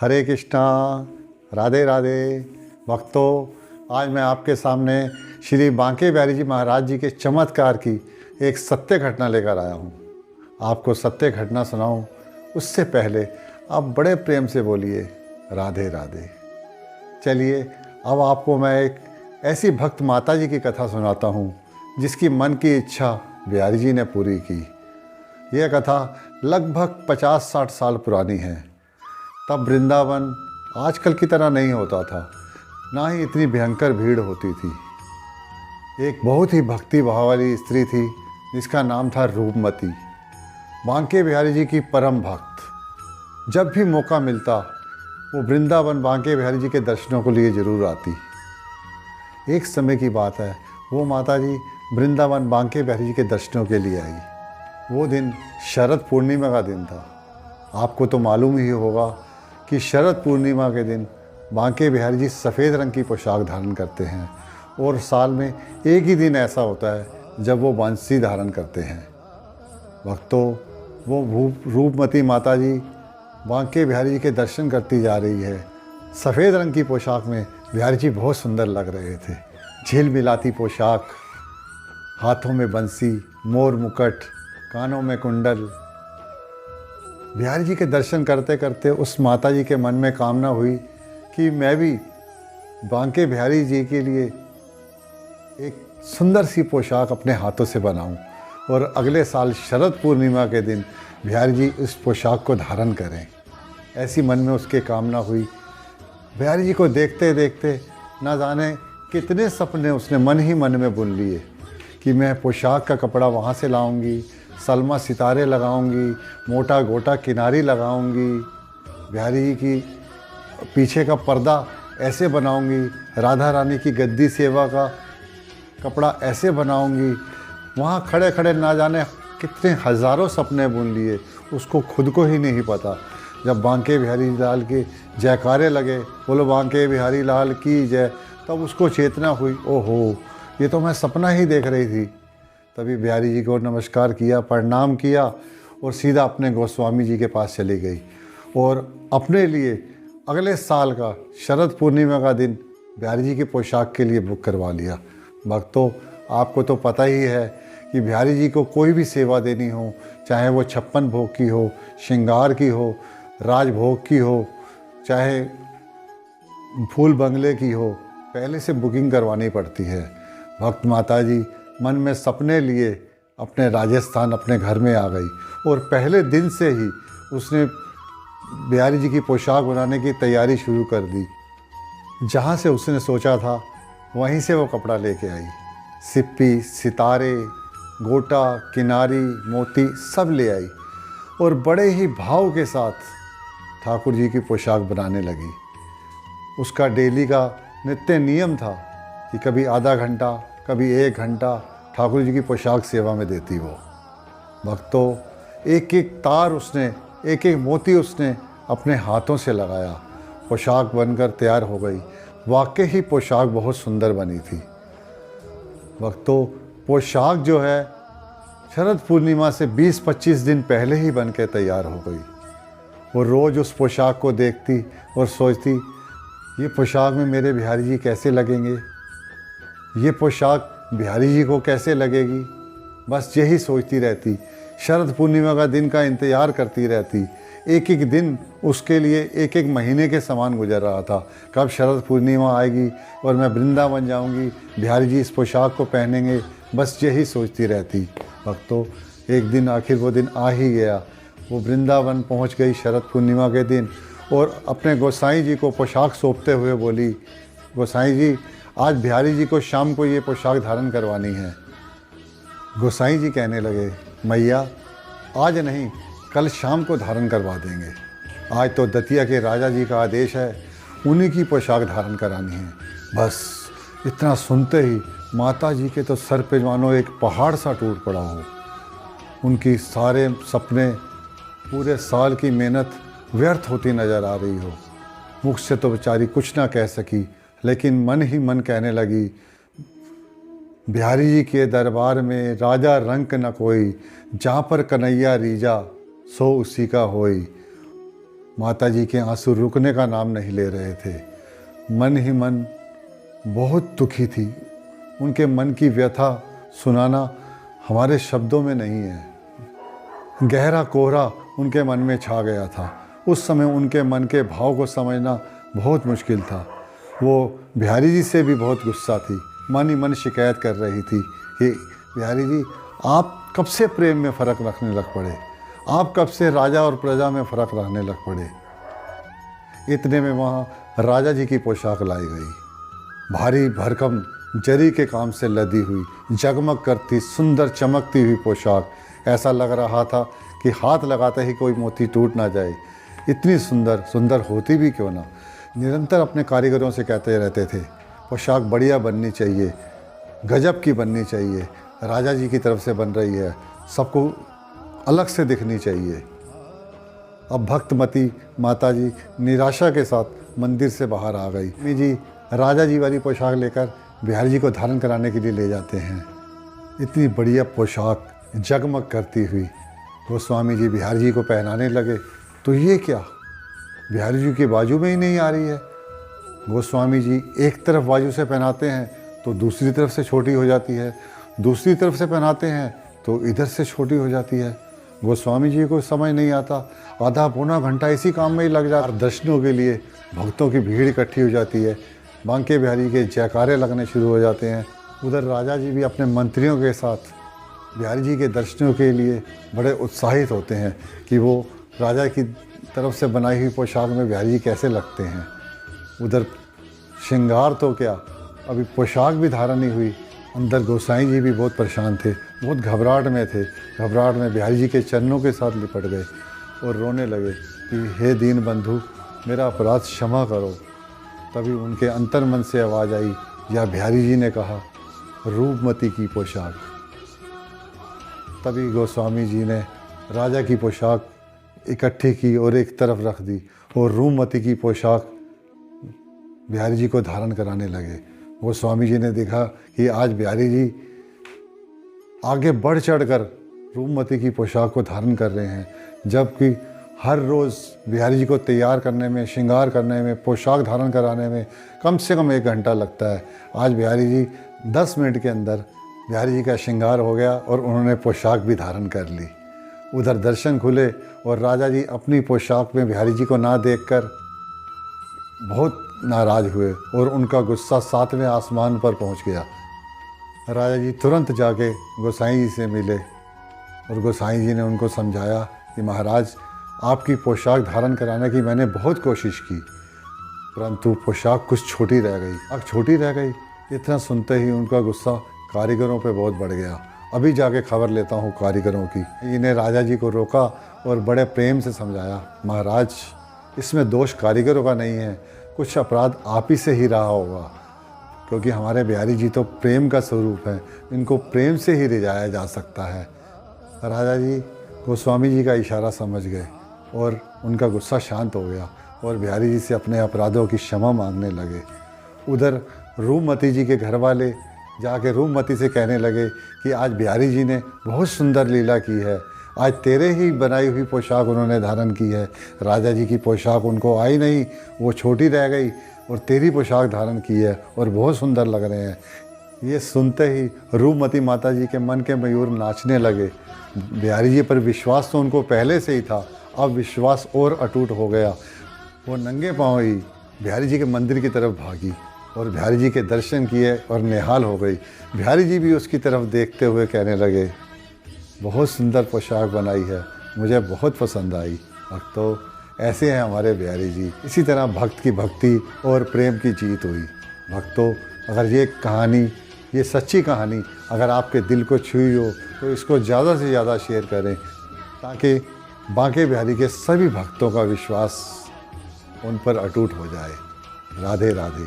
हरे कृष्णा, राधे राधे। भक्तों, आज मैं आपके सामने श्री बांके बिहारी जी महाराज जी के चमत्कार की एक सत्य घटना लेकर आया हूँ। आपको सत्य घटना सुनाऊँ उससे पहले आप बड़े प्रेम से बोलिए राधे राधे। चलिए, अब आपको मैं एक ऐसी भक्त माता जी की कथा सुनाता हूँ जिसकी मन की इच्छा बिहारी जी ने पूरी की। यह कथा लगभग 50-60 साल पुरानी है। तब वृंदावन आजकल की तरह नहीं होता था, ना ही इतनी भयंकर भीड़ होती थी। एक बहुत ही भक्ति भाव वाली स्त्री थी जिसका नाम था रूपमती, बांके बिहारी जी की परम भक्त। जब भी मौका मिलता वो वृंदावन बांके बिहारी जी के दर्शनों के लिए जरूर आती। एक समय की बात है, वो माता जी वृंदावन बांके बिहारी जी के दर्शनों के लिए आई। वो दिन शरद पूर्णिमा का दिन था। आपको तो मालूम ही होगा कि शरद पूर्णिमा के दिन बांके बिहारी जी सफ़ेद रंग की पोशाक धारण करते हैं और साल में एक ही दिन ऐसा होता है जब वो बंसी धारण करते हैं। भक्तों, वो रूपमती माता जी बांके बिहारी जी के दर्शन करती जा रही है। सफ़ेद रंग की पोशाक में बिहारी जी बहुत सुंदर लग रहे थे। झिलमिलाती पोशाक, हाथों में बंसी, मोर मुकुट, कानों में कुंडल। बिहारी जी के दर्शन करते करते उस माता जी के मन में कामना हुई कि मैं भी बांके बिहारी जी के लिए एक सुंदर सी पोशाक अपने हाथों से बनाऊं और अगले साल शरद पूर्णिमा के दिन बिहारी जी इस पोशाक को धारण करें। ऐसी मन में उसके कामना हुई। बिहारी जी को देखते देखते ना जाने कितने सपने उसने मन ही मन में बुन लिए कि मैं पोशाक का कपड़ा वहाँ से लाऊंगी, सलमा सितारे लगाऊंगी, मोटा गोटा किनारी लगाऊंगी, बिहारी जी की पीछे का पर्दा ऐसे बनाऊंगी, राधा रानी की गद्दी सेवा का कपड़ा ऐसे बनाऊंगी। वहाँ खड़े खड़े ना जाने कितने हज़ारों सपने बुन लिए, उसको खुद को ही नहीं पता। जब बांके बिहारी लाल के जयकारे लगे, बोलो बांके बिहारी लाल की जय, तब उसको चेतना हुई, ओहो ये तो मैं सपना ही देख रही थी। तभी बिहारी जी को नमस्कार किया, प्रणाम किया और सीधा अपने गोस्वामी जी के पास चली गई और अपने लिए अगले साल का शरद पूर्णिमा का दिन बिहारी जी की पोशाक के लिए बुक करवा लिया। भक्तों, आपको तो पता ही है कि बिहारी जी को कोई भी सेवा देनी हो, चाहे वो 56 भोग की हो, श्रृंगार की हो, राजभोग की हो, चाहे फूल बंगले की हो, पहले से बुकिंग करवानी पड़ती है। भक्त माता जी मन में सपने लिए अपने राजस्थान अपने घर में आ गई और पहले दिन से ही उसने बिहारी जी की पोशाक बनाने की तैयारी शुरू कर दी। जहाँ से उसने सोचा था वहीं से वो कपड़ा लेके आई। सिप्पी, सितारे, गोटा, किनारी, मोती सब ले आई और बड़े ही भाव के साथ ठाकुर जी की पोशाक बनाने लगी। उसका डेली का नित्य नियम था कि कभी आधा घंटा, कभी 1 घंटा ठाकुर जी की पोशाक सेवा में देती वो। भक्तों, एक एक तार उसने, एक एक मोती उसने अपने हाथों से लगाया। पोशाक बनकर तैयार हो गई। वाकई ही पोशाक बहुत सुंदर बनी थी। भक्तों, पोशाक जो है शरद पूर्णिमा से 20-25 दिन पहले ही बन के तैयार हो गई। वो रोज़ उस पोशाक को देखती और सोचती, ये पोशाक में मेरे बिहारी जी कैसे लगेंगे, ये पोशाक बिहारी जी को कैसे लगेगी। बस यही सोचती रहती। शरद पूर्णिमा का दिन का इंतज़ार करती रहती। एक एक दिन उसके लिए एक एक महीने के समान गुजर रहा था। कब शरद पूर्णिमा आएगी और मैं वृंदावन जाऊंगी, बिहारी जी इस पोशाक को पहनेंगे, बस यही सोचती रहती। भक्तों, एक दिन आखिर वो दिन आ ही गया। वो वृंदावन पहुंच गई शरद पूर्णिमा के दिन और अपने गोसाई जी को पोशाक सौंपते हुए बोली, गोसाई जी आज बिहारी जी को शाम को ये पोशाक धारण करवानी है। गोसाई जी कहने लगे, मैया आज नहीं, कल शाम को धारण करवा देंगे। आज तो दतिया के राजा जी का आदेश है, उन्हीं की पोशाक धारण करानी है। बस इतना सुनते ही माता जी के तो सर पे मानो एक पहाड़ सा टूट पड़ा हो। उनकी सारे सपने, पूरे साल की मेहनत व्यर्थ होती नज़र आ रही हो। मुख से तो बेचारी कुछ ना कह सकी, लेकिन मन ही मन कहने लगी, बिहारी जी के दरबार में राजा रंक न कोई, जहाँ पर कन्हैया रीजा सो उसी का होई। माता जी के आंसू रुकने का नाम नहीं ले रहे थे। मन ही मन बहुत दुखी थी। उनके मन की व्यथा सुनाना हमारे शब्दों में नहीं है। गहरा कोहरा उनके मन में छा गया था। उस समय उनके मन के भाव को समझना बहुत मुश्किल था। वो बिहारी जी से भी बहुत गुस्सा थी। मन ही मन शिकायत कर रही थी कि बिहारी जी, आप कब से प्रेम में फ़र्क रखने लग पड़े? आप कब से राजा और प्रजा में फ़र्क रखने लग पड़े? इतने में वहाँ राजा जी की पोशाक लाई गई। भारी भरकम जरी के काम से लदी हुई, जगमग करती, सुंदर चमकती हुई पोशाक। ऐसा लग रहा था कि हाथ लगाते ही कोई मोती टूट ना जाए। इतनी सुंदर, सुंदर होती भी क्यों ना। निरंतर अपने कारीगरों से कहते रहते थे, पोशाक बढ़िया बननी चाहिए, गजब की बननी चाहिए, राजा जी की तरफ से बन रही है, सबको अलग से दिखनी चाहिए। अब भक्तमती माता जी निराशा के साथ मंदिर से बाहर आ गई। मम्मी जी राजा जी वाली पोशाक लेकर बिहारी जी को धारण कराने के लिए ले जाते हैं। इतनी बढ़िया पोशाक जगमग करती हुई गोस्वामी जी बिहारी जी को पहनाने लगे तो ये क्या, बिहारी जी के बाजू में ही नहीं आ रही है। गोस्वामी जी एक तरफ बाजू से पहनाते हैं तो दूसरी तरफ से छोटी हो जाती है, दूसरी तरफ से पहनाते हैं तो इधर से छोटी हो जाती है। गोस्वामी जी को समझ नहीं आता। आधा पौना घंटा इसी काम में ही लग जाता। दर्शनों के लिए भक्तों की भीड़ इकट्ठी हो जाती है। बांके बिहारी के जयकारे लगने शुरू हो जाते हैं। उधर राजा जी भी अपने मंत्रियों के साथ बिहारी जी के दर्शनों के लिए बड़े उत्साहित होते हैं कि वो राजा की तरफ से बनाई हुई पोशाक में बिहारी जी कैसे लगते हैं। उधर श्रृंगार तो क्या, अभी पोशाक भी धारण नहीं हुई। अंदर गोसाई जी भी बहुत परेशान थे, बहुत घबराहट में थे। घबराहट में बिहारी जी के चरणों के साथ लिपट गए और रोने लगे कि हे दीन बंधु, मेरा अपराध क्षमा करो। तभी उनके अंतर मन से आवाज़ आई, या बिहारी जी ने कहा, रूपमती की पोशाक। तभी गोस्वामी जी ने राजा की पोशाक इकट्ठी की और एक तरफ रख दी और रूपमती की पोशाक बिहारी जी को धारण कराने लगे। गोस्वामी जी ने देखा कि आज बिहारी जी आगे बढ़ चढ़कर रूपमती की पोशाक को धारण कर रहे हैं, जबकि हर रोज़ बिहारी जी को तैयार करने में, श्रृंगार करने में, पोशाक धारण कराने में कम से कम 1 घंटा लगता है। आज बिहारी जी 10 मिनट के अंदर बिहारी जी का श्रृंगार हो गया और उन्होंने पोशाक भी धारण कर ली। उधर दर्शन खुले और राजा जी अपनी पोशाक में बिहारी जी को ना देखकर बहुत नाराज़ हुए और उनका गुस्सा 7वें आसमान पर पहुंच गया। राजा जी तुरंत जाके गोसाई जी से मिले और गोसाई जी ने उनको समझाया कि महाराज, आपकी पोशाक धारण कराने की मैंने बहुत कोशिश की, परंतु पोशाक कुछ छोटी रह गई। अब छोटी रह गई। इतना सुनते ही उनका गुस्सा कारीगरों पे बहुत बढ़ गया। अभी जाके खबर लेता हूँ कारीगरों की। इन्हें राजा जी को रोका और बड़े प्रेम से समझाया, महाराज इसमें दोष कारीगरों का नहीं है, कुछ अपराध आप ही से ही रहा होगा, क्योंकि हमारे बिहारी जी तो प्रेम का स्वरूप है, इनको प्रेम से ही रिझाया जा सकता है। राजा जी गोस्वामी जी का इशारा समझ गए और उनका गुस्सा शांत हो गया और बिहारी जी से अपने अपराधों की क्षमा मांगने लगे। उधर रूपमती जी के घर वाले जाके रूपमती से कहने लगे कि आज बिहारी जी ने बहुत सुंदर लीला की है, आज तेरे ही बनाई हुई पोशाक उन्होंने धारण की है। राजा जी की पोशाक उनको आई नहीं, वो छोटी रह गई और तेरी पोशाक धारण की है और बहुत सुंदर लग रहे हैं। ये सुनते ही रूपमती माता जी के मन के मयूर नाचने लगे। बिहारी जी पर विश्वास तो उनको पहले से ही था, अब विश्वास और अटूट हो गया। वो नंगे पाँव ही बिहारी जी के मंदिर की तरफ भागी और बिहारी जी के दर्शन किए और निहाल हो गई। बिहारी जी भी उसकी तरफ देखते हुए कहने लगे, बहुत सुंदर पोशाक बनाई है, मुझे बहुत पसंद आई। भक्तों, ऐसे हैं हमारे बिहारी जी। इसी तरह भक्त की भक्ति और प्रेम की जीत हुई। भक्तों, अगर ये कहानी, ये सच्ची कहानी अगर आपके दिल को छुई हो तो इसको ज़्यादा से ज़्यादा शेयर करें, ताकि बांके बिहारी के सभी भक्तों का विश्वास उन पर अटूट हो जाए। राधे राधे।